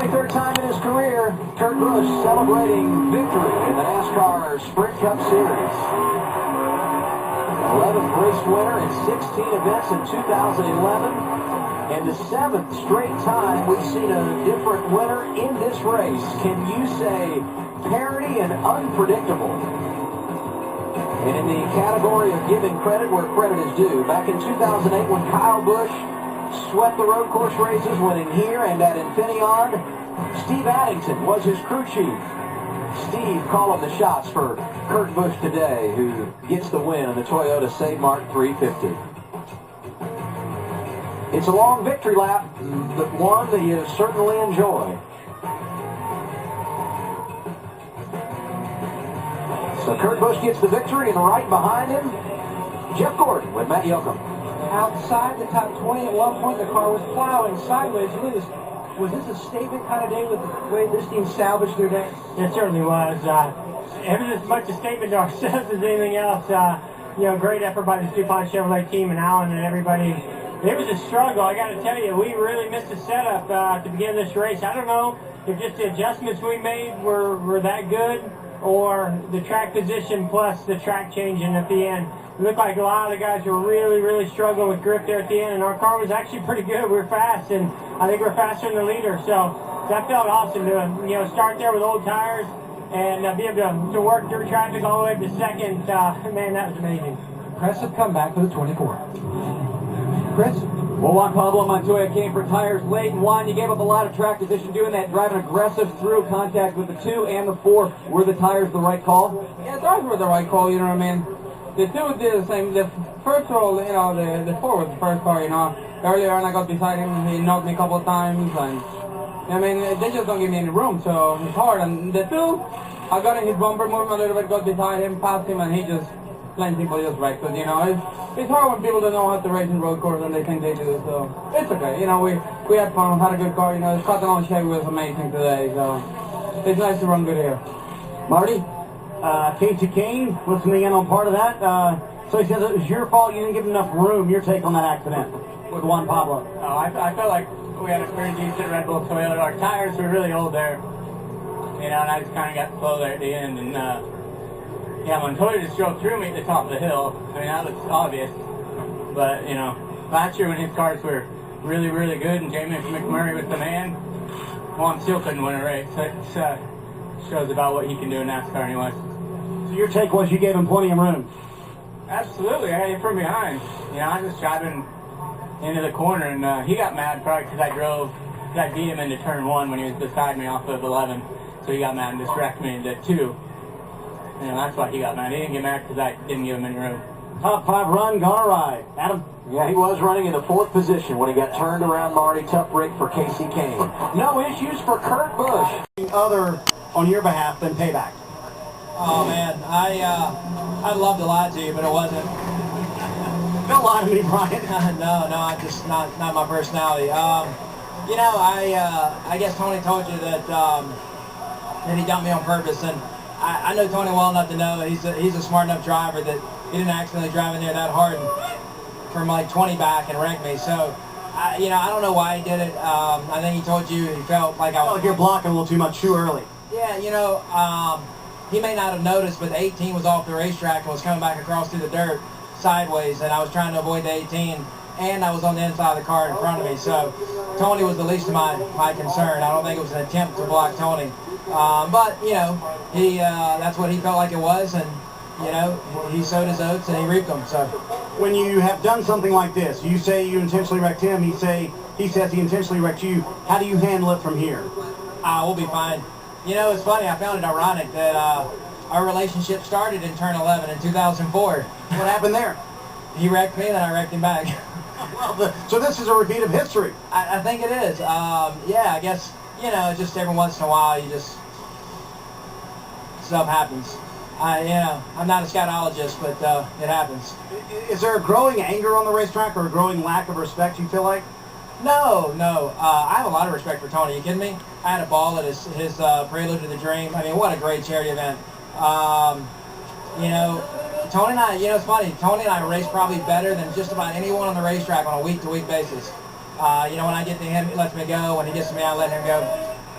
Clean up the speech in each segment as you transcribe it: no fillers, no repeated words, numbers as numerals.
23rd time in his career, Kurt Busch celebrating victory in the NASCAR Sprint Cup Series. 11th race winner in 16 events in 2011. And the 7th straight time we've seen a different winner in this race. Can you say parity and unpredictable? And in the category of giving credit where credit is due, back in 2008 when Kyle Busch swept the road course races, winning here and at Infineon, Steve Addington was his crew chief. Steve calling the shots for Kurt Busch today, who gets the win in the Toyota Mart 350. It's a long victory lap, but one that you certainly enjoy. So Kurt Busch gets the victory, and right behind him, Jeff Gordon with Matt Yoakum. Outside the top 20 at one point, the car was plowing sideways. Was this a statement kind of day with the way this team salvaged their day? It certainly was. It was as much a statement to ourselves as anything else. Great effort by the DuPont Chevrolet team and Alan and everybody. It was a struggle. I got to tell you, we really missed the setup to begin this race. I don't know if just the adjustments we made were that good, or the track position plus the track changing at the end. It looked like a lot of the guys were really struggling with grip there at the end, and our car was actually pretty good. We were fast, and I think we're faster than the leader. So that felt awesome to start there with old tires and be able to work through traffic all the way to second. Man, that was amazing. Impressive comeback for the 24. Chris? Well, Juan Pablo Montoya came for tires late, and Juan, you gave up a lot of track position doing that, driving aggressive through contact with the 2 and the 4. Were the tires the right call? Yeah, tires were the right call, you know what I mean? The 2 did the same. The first roll, the 4 was the first car, Earlier on I got beside him, he knocked me a couple of times, and they just don't give me any room, so it's hard. And the 2, I got in his bumper, moved a little bit, got beside him, passed him, and he just plain simple just wrecked it, It's hard when people don't know how to race in road course and they think they do, so it's okay. We had fun, had a good car, the Scotland on Chevy was amazing today, so it's nice to run good here. Marty, Kasey Kahne listening in on part of that. So he says it was your fault, you didn't give him enough room. Your take on that accident with Juan Pablo? Oh, I felt like we had a pretty decent Red Bull Toyota. Our tires were really old there, and I just kind of got slow there at the end, and Montoya just drove through me at the top of the hill. That was obvious. But, last year when his cars were really good and Jamie McMurray was the man, Juan still couldn't win a race. That shows about what he can do in NASCAR anyway. So your take was you gave him plenty of room? Absolutely. I had him from behind. I was driving into the corner, and he got mad probably because I beat him into turn 1 when he was beside me off of 11. So he got mad and just wrecked me into 2. That's why he got mad. He didn't get mad because I didn't give him any room. Top 5 run, gonna ride. Adam? Yeah, he was running in the 4th position when he got turned around. Marty, tough break for Kasey Kahne. No issues for Kurt Busch. Other on your behalf than payback. Oh man, I'd love to lie to you, but it wasn't. Don't lie to me, Brian. No, I just not my personality. I guess Tony told you that he dumped me on purpose, and I know Tony well enough to know that he's a smart enough driver that he didn't accidentally drive in there that hard from like 20 back and wreck me. So, I don't know why he did it. I think he told you he felt like you're blocking a little too much too early. Yeah, he may not have noticed, but the 18 was off the racetrack and was coming back across through the dirt sideways, and I was trying to avoid the 18, and I was on the inside of the car in front of me. So, Tony was the least of my concern. I don't think it was an attempt to block Tony. But, that's what he felt like it was, and, he sowed his oats and he reaped them, so. When you have done something like this, you say you intentionally wrecked him, he says he intentionally wrecked you. How do you handle it from here? We'll be fine. It's funny, I found it ironic that our relationship started in turn 11 in 2004. What happened there? He wrecked me, then I wrecked him back. Well, so this is a repeat of history. I think it is. I guess, just every once in a while, stuff happens. I'm not a scatologist, but it happens. Is there a growing anger on the racetrack or a growing lack of respect, you feel like? No. I have a lot of respect for Tony. You kidding me? I had a ball at his Prelude to the Dream. I mean, what a great charity event. Tony and I, it's funny. Tony and I race probably better than just about anyone on the racetrack on a week-to-week basis. When I get to him, he lets me go. When he gets to me, I let him go.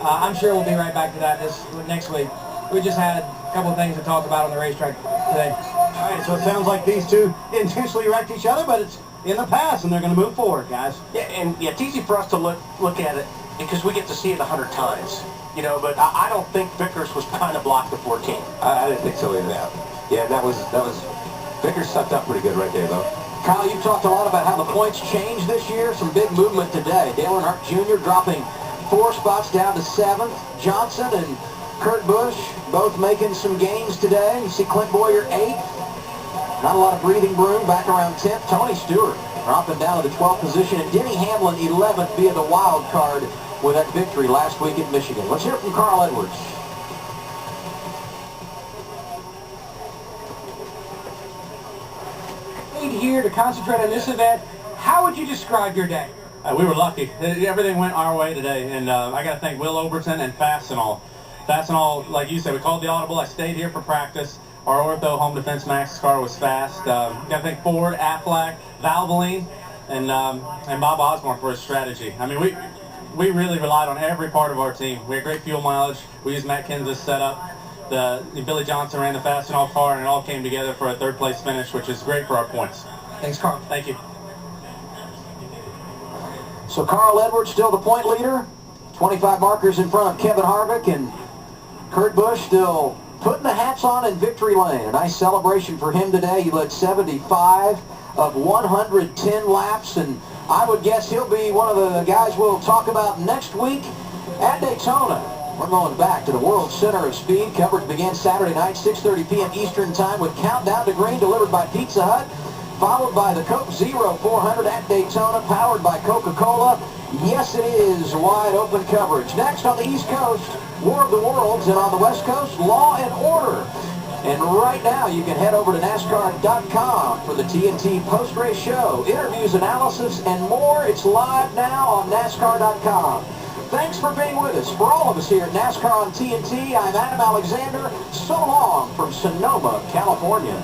I'm sure we'll be right back to that next week. We just had a couple of things to talk about on the racetrack today. All right, so it sounds like these two intentionally wrecked each other, but it's in the past, and they're going to move forward, guys. Yeah, and yeah, it's easy for us to look at it because we get to see it 100 times. You know, but I don't think Vickers was trying to block the 14. I didn't think so either. Yeah, that was Vickers sucked up pretty good right there, though. Kyle, you've talked a lot about how the points changed this year. Some big movement today. Dale Earnhardt Jr. dropping 4 spots down to 7th. Johnson and Kurt Busch both making some gains today. You see Clint Boyer 8th. Not a lot of breathing room, back around 10th. Tony Stewart dropping down to the 12th position. And Denny Hamlin 11th via the wild card with that victory last week at Michigan. Let's hear it from Carl Edwards. Here to concentrate on this event. How would you describe your day? We were lucky. Everything went our way today, and I got to thank Will Overton and Fastenal. Fastenal, like you said, we called the audible. I stayed here for practice. Our ortho home defense Max car was fast. Got to thank Ford, Aflac, Valvoline, and Bob Osborne for his strategy. I mean, we really relied on every part of our team. We had great fuel mileage. We used Matt Kenseth's setup. Billy Johnson ran the Fastenal car, and it all came together for a 3rd place finish, which is great for our points. Thanks, Carl. Thank you. So Carl Edwards still the point leader. 25 markers in front of Kevin Harvick, and Kurt Busch still putting the hats on in victory lane. A nice celebration for him today. He led 75 of 110 laps, and I would guess he'll be one of the guys we'll talk about next week at Daytona. We're going back to the World Center of Speed. Coverage began Saturday night, 6:30 p.m. Eastern Time, with Countdown to Green delivered by Pizza Hut, followed by the Coke Zero 400 at Daytona, powered by Coca-Cola. Yes, it is wide open coverage. Next on the East Coast, War of the Worlds, and on the West Coast, Law and Order. And right now, you can head over to NASCAR.com for the TNT post-race show. Interviews, analysis, and more. It's live now on NASCAR.com. Thanks for being with us. For all of us here at NASCAR on TNT, I'm Adam Alexander. So long from Sonoma, California.